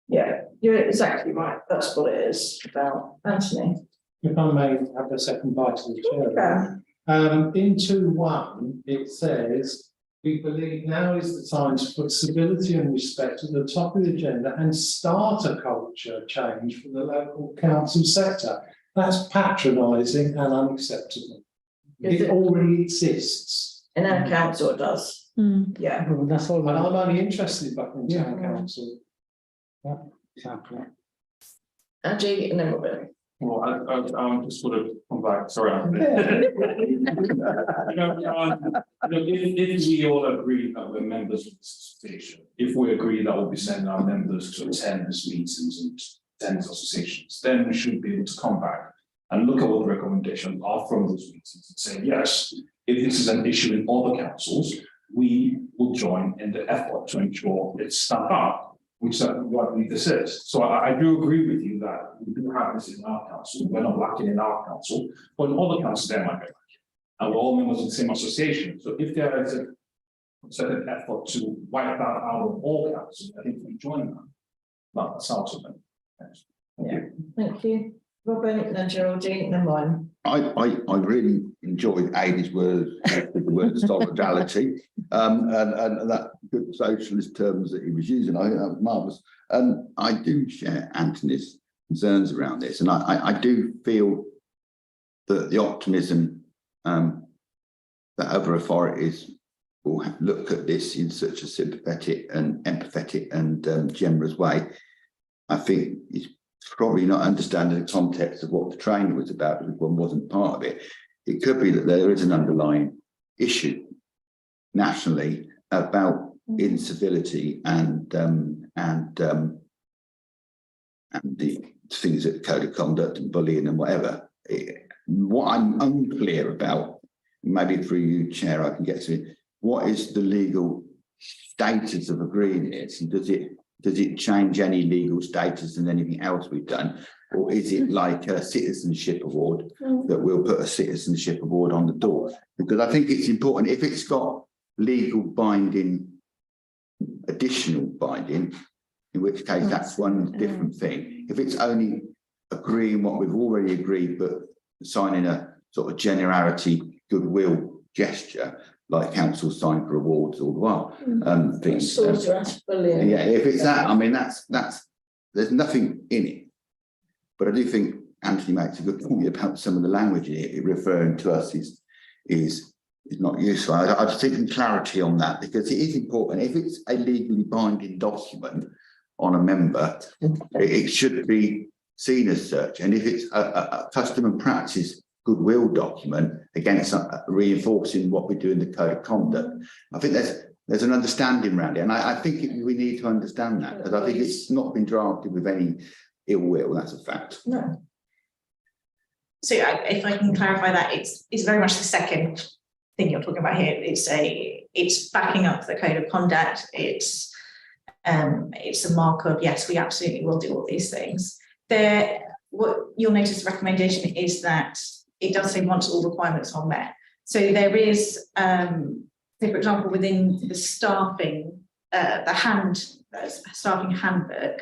Yeah, you're exactly right. That's what it is about. Anthony. If I may have a second bite of the chair. Yeah. In 2.1, it says, we believe now is the time to put civility and respect at the top of the agenda and start a culture change for the local council sector. That's patronising and unacceptable. Is It it? already exists. In our council it does. Yeah. Well, that's all. And I'm only interested in Buckingham Town Council. Exactly. Angie, and then we'll go. Well, I'm just sort of come back, sorry. If we all agree that we're members of this association, if we agree that we'll be sending our members to attend these meetings and attend these associations, then we should be able to come back and look at what the recommendations are from those meetings and say, yes, if this is an issue in other councils, we will join in the effort to ensure it's stamped up, which is what this is. So I do agree with you that we do have this in our council. We're not lacking in our council, but in other councils there might be lacking. And we're all members of the same association. So if there is a certain effort to wipe that out of all councils, I think we join them. That's out of them. Thanks. Yeah. Thank you. Robin, then Geraldine, then mine. I really enjoyed Amy's words with the word solidarity, and that good socialist terms that he was using. I think that was marvellous. I do share Anthony's concerns around this, and I do feel that the optimism that other authorities will look at this in such a sympathetic and empathetic and generous way, I think is probably not understanding the context of what the training was about, because one wasn't part of it. It could be that there is an underlying issue nationally about incivility and the things that code of conduct and bullying and whatever. What I'm unclear about, maybe through you, Chair, I can get to it. What is the legal status of agreeing this, and does it change any legal status than anything else we've done? Or is it like a citizenship award that we'll put a citizenship award on the door? Because I think it's important, if it's got legal binding, additional binding, in which case that's one different thing. If it's only agreeing what we've already agreed, but signing a sort of generality goodwill gesture, like council sign for awards all the while. Things. Yeah, if it's that, I mean, that's there's nothing in it. But I do think Anthony makes a good point about some of the language in it referring to us is not useful. I just think clarity on that, because it is important. If it's a legally binding document on a member, it should be seen as such. And if it's a custom and practice goodwill document against reinforcing what we do in the code of conduct, I think there's an understanding around it, and I think we need to understand that, because I think it's not been drafted with any ill will. That's a fact. No. So if I can clarify that, it's very much the second thing you're talking about here. It's backing up the code of conduct. It's a mark of, yes, we absolutely will do all these things. What you'll notice the recommendation is that it does say once all requirements are met. So there is, say for example, within the staffing, staffing handbook,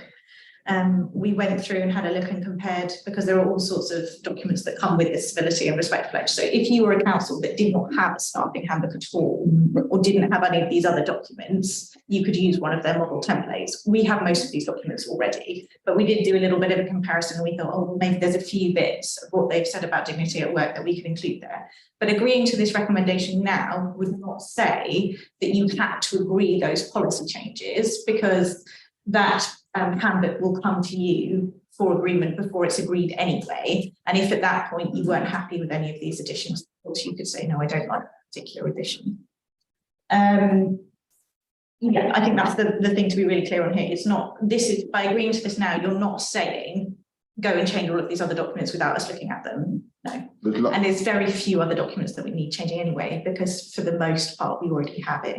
we went through and had a look and compared, because there are all sorts of documents that come with this Civility and Respect pledge. So if you were a council that did not have a staffing handbook at all, or didn't have any of these other documents, you could use one of their model templates. We have most of these documents already, but we did do a little bit of a comparison, and we thought, oh, maybe there's a few bits of what they've said about dignity at work that we can include there. But agreeing to this recommendation now would not say that you had to agree those policy changes, because that handbook will come to you for agreement before it's agreed anyway. And if at that point you weren't happy with any of these additions, of course you could say, no, I don't like that particular addition. Yeah, I think that's the thing to be really clear on here. It's not, this is, by agreeing to this now, you're not saying go and change all of these other documents without us looking at them. No. And there's very few other documents that we need changing anyway, because for the most part, we already have it.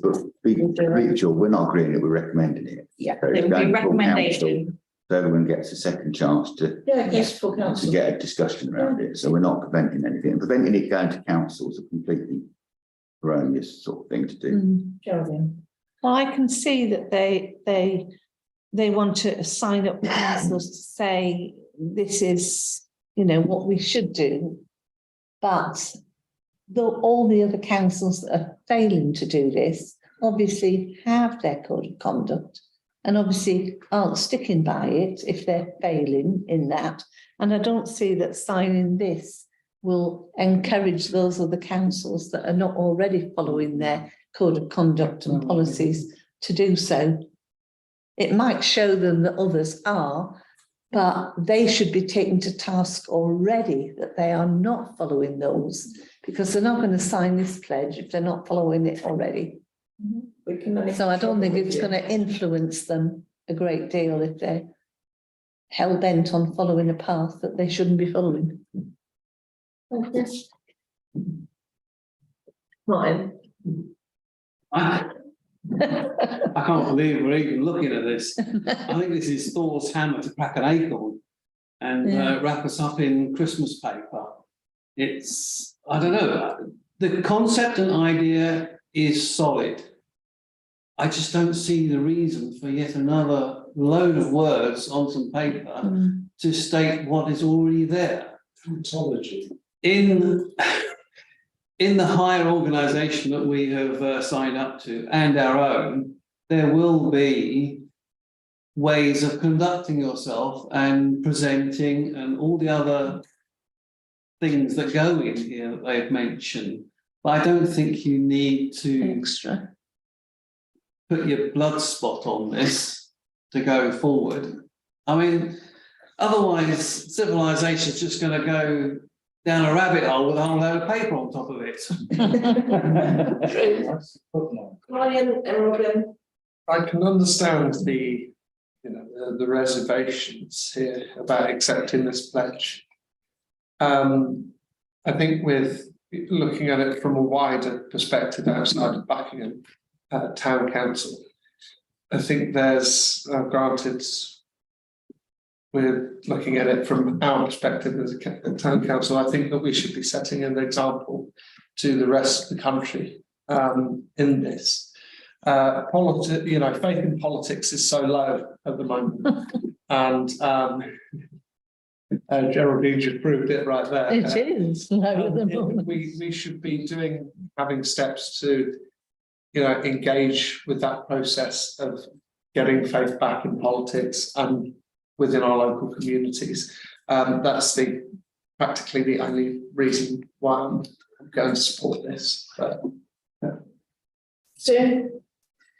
But be completely sure, we're not agreeing it, we're recommending it. Yeah, So there it's will be going a to full recommendation. council, so everyone gets a second chance to Full council. get a discussion around it. So we're not preventing anything. And preventing it going to council is a completely erroneous sort of thing to do. Geraldine. Well, I can see that they want to sign up councils to say this is, what we should do. But all the other councils that are failing to do this obviously have their code of conduct and obviously aren't sticking by it if they're failing in that. And I don't see that signing this will encourage those other councils that are not already following their code of conduct and policies to do so. It might show them that others are, but they should be taken to task already that they are not following those, because they're not going to sign this pledge if they're not following it already. So I don't think it's going to influence them a great deal if they're hell bent on following a path that they shouldn't be following. Yes. Martin. I can't believe we're even looking at this. I think this is Thor's hammer to crack an acorn and wrap us up in Christmas paper. It's, I don't know, the concept and idea is solid. I just don't see the reason for yet another load of words on some paper to state what is already there. Ontology. In the higher organisation that we have signed up to and our own, there will be ways of conducting yourself and presenting and all the other things that go in here that they've mentioned. But I don't think you need to Extra. put your blood spot on this to go forward. I mean, otherwise civilization's just going to go down a rabbit hole with a whole load of paper on top of it. Ryan and Robin. I can understand the reservations here about accepting this pledge. I think with looking at it from a wider perspective outside of Buckingham Town Council, I think there's granted, we're looking at it from our perspective as a town council. I think that we should be setting an example to the rest of the country in this. Faith in politics is so low at the moment, and Geraldine just proved it right there. It is low at the moment. We should be having steps to, engage with that process of getting faith back in politics and within our local communities. That's practically the only reason why I'm going to support this. But, Sue?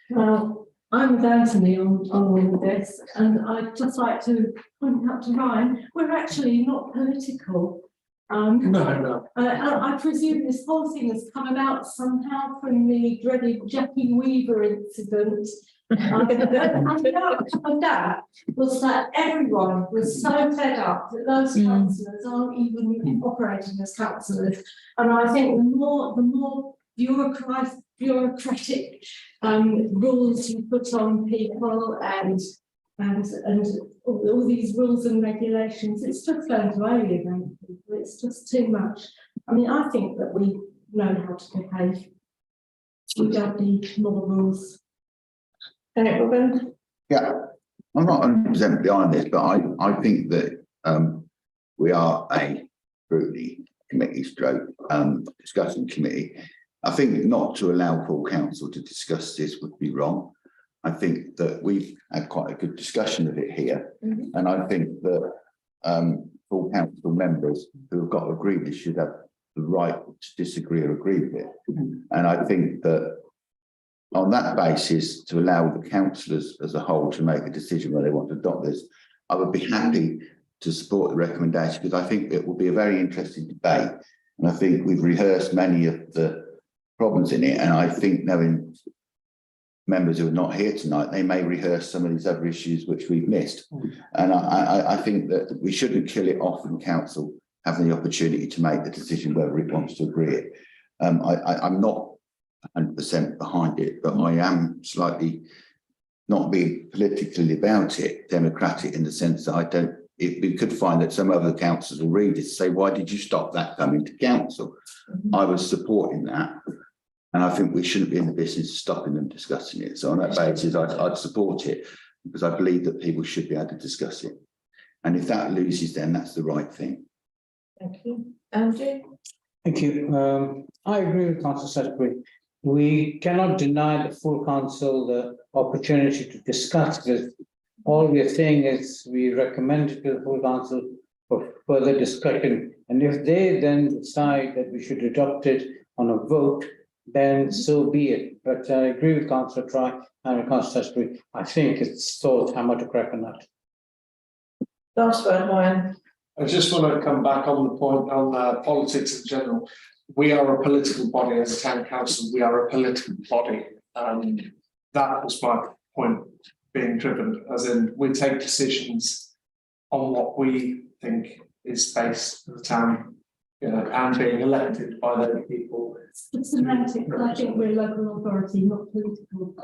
Well, I'm with Anthony on all of this, and I'd just like to point out to Ryan, we're actually not political. No. I presume this whole thing has come about somehow from the dreaded Jackie Weaver incident. And the outcome of that was that everyone was so fed up that those councillors aren't even operating as councillors. And I think the more bureaucratic rules you put on people and all these rules and regulations, it's just going to alienate people. It's just too much. I mean, I think that we know how to behave. We don't need more rules. Yeah, I'm not 100% behind this, but I think that we are a scrutiny committee stroke discussion committee. I think not to allow full council to discuss this would be wrong. I think that we've had quite a good discussion of it here, and I think that full council members who have got to agree with this should have the right to disagree or agree with it. And I think that on that basis, to allow the councillors as a whole to make a decision whether they want to adopt this, I would be happy to support the recommendation, because I think it will be a very interesting debate. And I think we've rehearsed many of the problems in it. And I think knowing members who are not here tonight, they may rehearse some of these other issues which we've missed. And I think that we shouldn't kill it off in council having the opportunity to make the decision whether it wants to agree it. I'm not 100% behind it, but I am slightly not being politically about it, democratic in the sense that we could find that some other councils will read it and say, why did you stop that coming to council? I was supporting that. And I think we shouldn't be in the business of stopping them discussing it. So on that basis, I'd support it because I believe that people should be able to discuss it. And if that loses, then that's the right thing. Thank you. Andrew? Thank you. I agree with Councillor Sudbury. We cannot deny the full council the opportunity to discuss this. All we're saying is we recommend it to the full council for further discussion. And if they then decide that we should adopt it on a vote, then so be it. But I agree with Councillor Try and with Councillor Sudbury. I think it's thought hammer to crack a nut. Last word, Ryan. I just want to come back on the point on politics in general. We are a political body as a town council. We are a political body. That was my point being driven, as in we take decisions on what we think is best for the town, you know, and being elected by the people. It's semantic, but I think we're local authority, not political.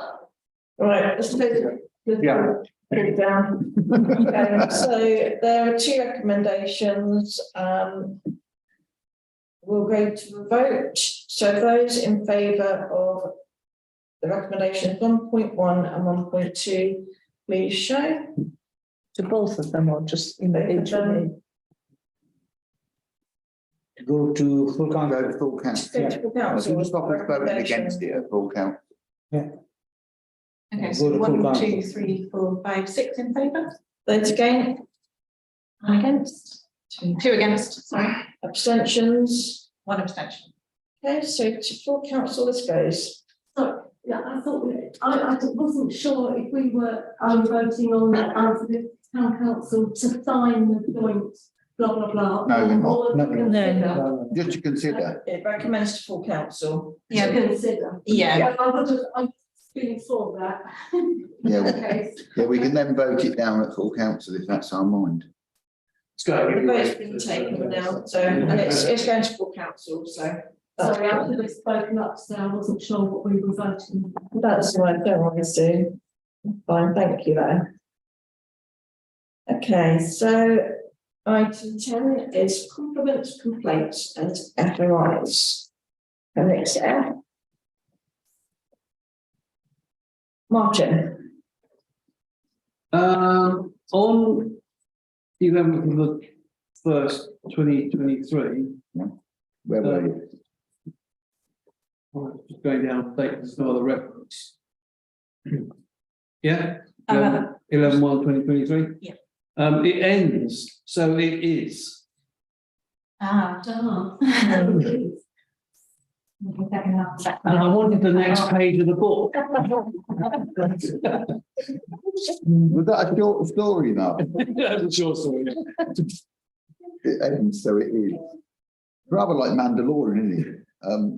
All right, let's take it. Yeah. Put it down. So there are two recommendations. We'll go to the vote. So those in favour of the recommendations 1.1 and 1.2, please show. To both of them or just individually? Go to full Go council. to full council. Go to full council. Just stop us voting against it at full council. Okay, Go so to full 1, council. 2, 3, 4, 5, 6 in favour. Those again, One against. Two against, sorry. abstentions. 1 abstention. Okay, so to full council this goes. So, yeah, I thought, I wasn't sure if we were voting on the town council to sign the joint blah, blah, blah. No, we're not. or No, to no. consider. Just to consider. It recommends to full council. Yeah, To consider. yeah. I'm feeling for that. Yeah, Okay. yeah, we can then vote it down at full council if that's our mind. It's going The vote's been taken now, so, and it's going to full council, so. Sorry, I should have spoken up, so I wasn't sure what we were voting. That's right, don't worry, Sue. Fine, thank you though. Okay, so item 10 is compliments, complaints and FOIs. And it's F. Martin. On the 11th of the 1st, 2023. Where were you? Just going down, taking some other reference. Yeah? 11. 11/1/2023? Yeah. It ends, so it is. Ah. And I wanted the next page of the book. Was that a short story now? That's a short story. It ends, so it is. Rather like Mandalorian, isn't it?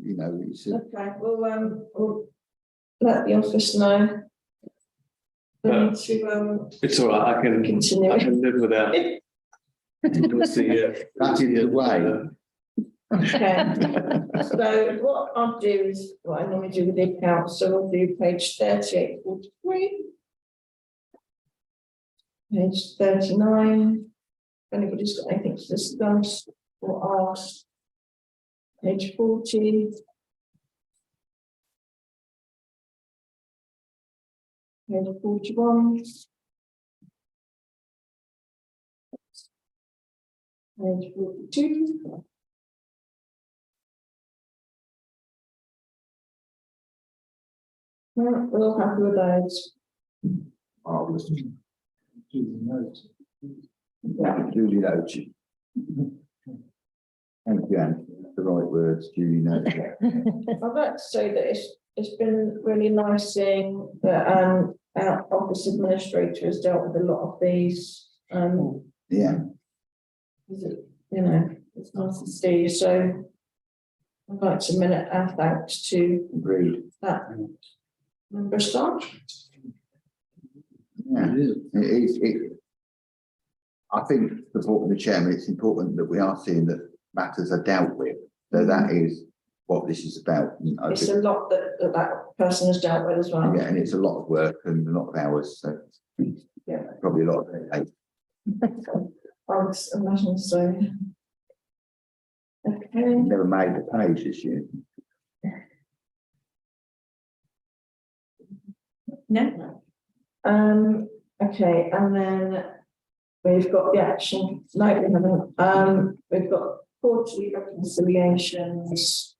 You know, it's Okay, we'll let the office know. We need to It's all right, I continue. live without. We'll see, that is the way. Okay, so what I'll do is, what I normally do with the account, so we'll do page 3843. Page 39. If anybody's got anything to discuss or ask. Page 40. Page 41. Page 42. No, we're all happy with those. Marvellous. Yeah, duly noted. Thank you, Anne. The right words, duly noted. I'd like to say that it's been really nice seeing that our office administrator has dealt with a lot of these. Yeah. You know, it's nice to see. So I'd like to minute our thanks to Agreed. that Member Stark? Yeah, I think, supporting the chairman, it's important that we are seeing that matters are dealt with. So that is what this is about. I It's think- a lot that person has dealt with as well. Yeah, and it's a lot of work and a lot of hours, so. Yeah. Probably a lot of it. I would imagine so. Okay. Never made the page this year. No, Okay, and then we've got the action, no, we haven't, we've got quarterly reconciliations.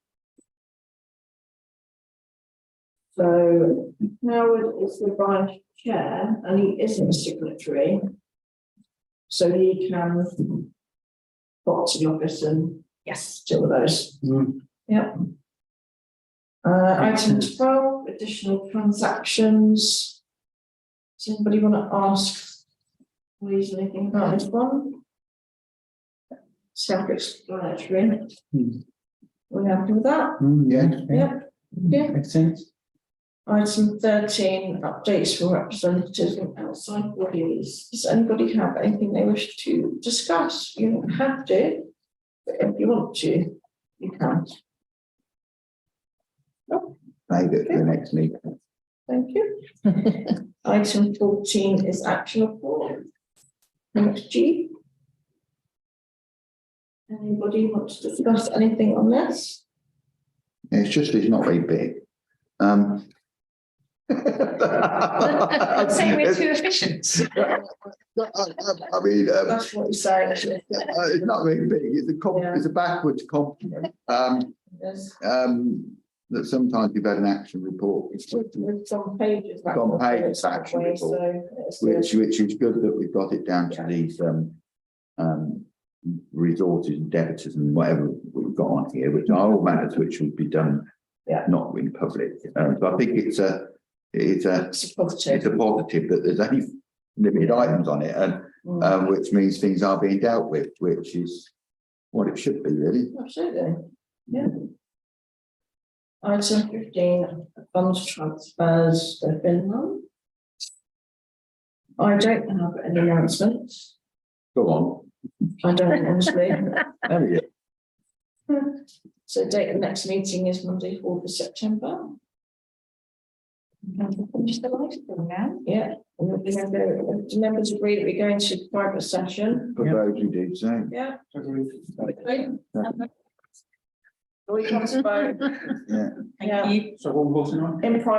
So Howard is the vice chair and he isn't a signatory. So he can pop to the office and yes, deal with those. Yep. Item 12, additional transactions. Does anybody want to ask, please, anything about this one? Self-explanatory. We're happy with that? Yeah. Yeah. Makes sense. Item 13, updates from representatives from outside bodies. Does anybody have anything they wish to discuss? You don't have to, but if you want to, you can. Save it for the next meeting. Thank you. Item 14 is action report. Thanks, G. Anybody want to discuss anything on this? It's just, it's not very big. I'm saying we're too efficient. I mean, That's what you're saying. it's not very big, it's a backwards compliment. Yes. That sometimes you've had an action report. With some pages. It's on pages, action report, So it's good. which is good that we've got it down to these resources and debitors and whatever we've got on here, which are all matters which would be done not in public. So I think it's a positive that there's only limited items on it, and which means things are being dealt with, which is what it should be, really. Absolutely, yeah. Item 15, funds transfers to Finland. I don't have any announcements. Go on. I don't honestly. There we go. So date of next meeting is Monday, 4th of September. Just the light thing now. Yeah, and we'll be going to, do members agree that we go into private session? For those who do so. Yeah. Yeah. We want to vote. Yeah. Thank you. So what we're voting on? In private.